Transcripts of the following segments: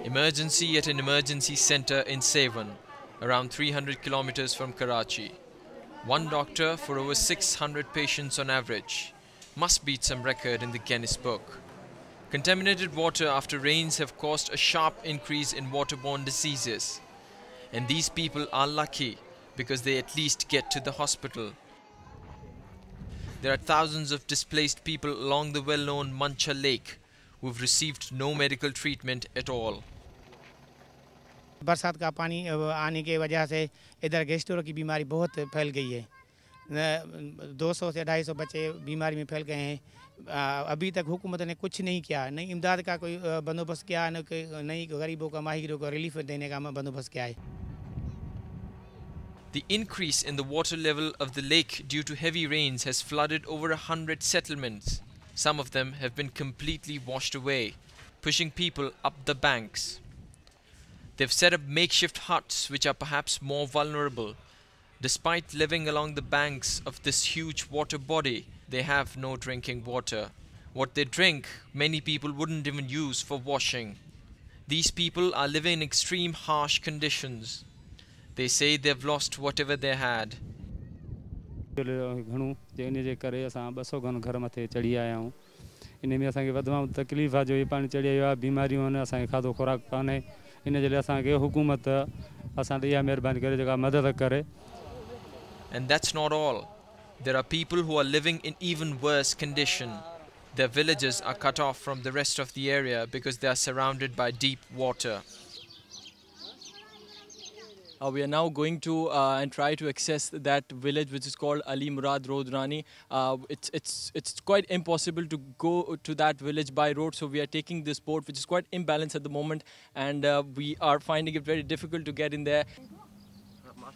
Emergency at an emergency center in Sevan, around 300 kilometers from Karachi. One doctor for over 600 patients on average. Must beat some record in the Guinness Book. Contaminated water after rains have caused a sharp increase in waterborne diseases. And these people are lucky because they at least get to the hospital. There are thousands of displaced people along the well-known Mancha Lake who have received no medical treatment at all. बरसात का पानी आने की वजह से इधर gastro की बीमारी बहुत फैल गई है। 200 से 250 बच्चे बीमारी में फैल गए हैं। अभी तक हुकूमत ने कुछ नहीं किया, नहीं इमदाद का कोई बंदोबस्त किया, नहीं गरीबों का माहिरों को रिलीफ देने का बंदोबस्त किया है। The increase in the water level of the lake due to heavy rains has flooded over 100 settlements. Some of them have been completely washed away, pushing people up the banks. They've set up makeshift huts which are perhaps more vulnerable. Despite living along the banks of this huge water body, they have no drinking water. What they drink, many people wouldn't even use for washing. These people are living in extreme harsh conditions. They say they've lost whatever they had. घणो जेने जे करे असां 200 घन घर मथे चढ़ी आया हूं। इन में असांखे वधि तकलीफ़ आहे जो पाणी चढ़ी आयो आहे, बीमारियूं आहिनि, असांखे खाधो खुराक कान्हे। इन जे लाइ असांखे हुकूमत असां ते इहा महिरबानी करे जेका मदद करे। And that's not all. There are people who are living in even worse condition. Their villages are cut off from the rest of the area because they are surrounded by deep water. We are now going to and try to access that village which is called Ali Murad Rodrani. It's quite impossible to go to that village by road, so we are taking this boat which is quite imbalanced at the moment, and we are finding it very difficult to get in there.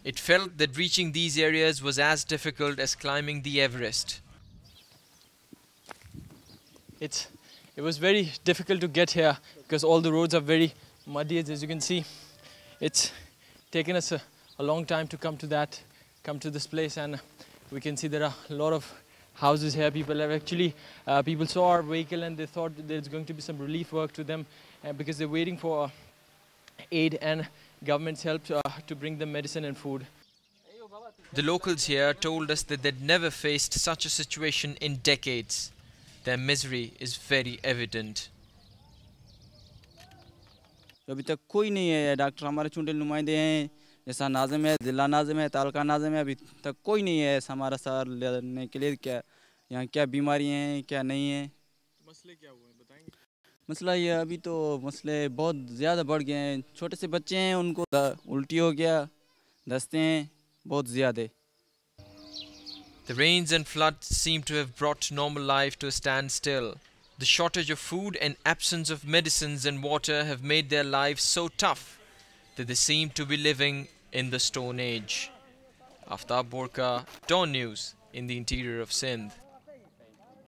It felt that reaching these areas was as difficult as climbing the Everest. It was very difficult to get here because all the roads are very muddy, as you can see. It's taken us a long time to come to this place, and we can see there are a lot of houses here. People saw our vehicle and they thought there's going to be some relief work to them because they're waiting for aid and government's help to bring them medicine and food. The locals here told us that they'd never faced such a situation in decades. Their misery is very evident. अभी तक कोई नहीं है। Doctor हमारे चुने नुमाइंदे हैं, जैसा नाज़िम है, ज़िला नाज़िम है, तालुका नाज़िम है, अभी तक कोई नहीं है हमारा साथ लेने के लिए। क्या यहाँ क्या बीमारी हैं, क्या नहीं है। मसले क्या हुए हैं बताएंगे? मसला ये अभी तो मसले बहुत ज़्यादा बढ़ गए हैं। छोटे से बच्चे हैं, उनको उल्टी हो गया, दस्ते हैं बहुत ज़्यादा। The rains and floods seem to have brought normal life to a standstill. The shortage of food and absence of medicines and water have made their lives so tough that they seem to be living in the Stone Age. Aftab Borka, Dawn News in the interior of Sindh.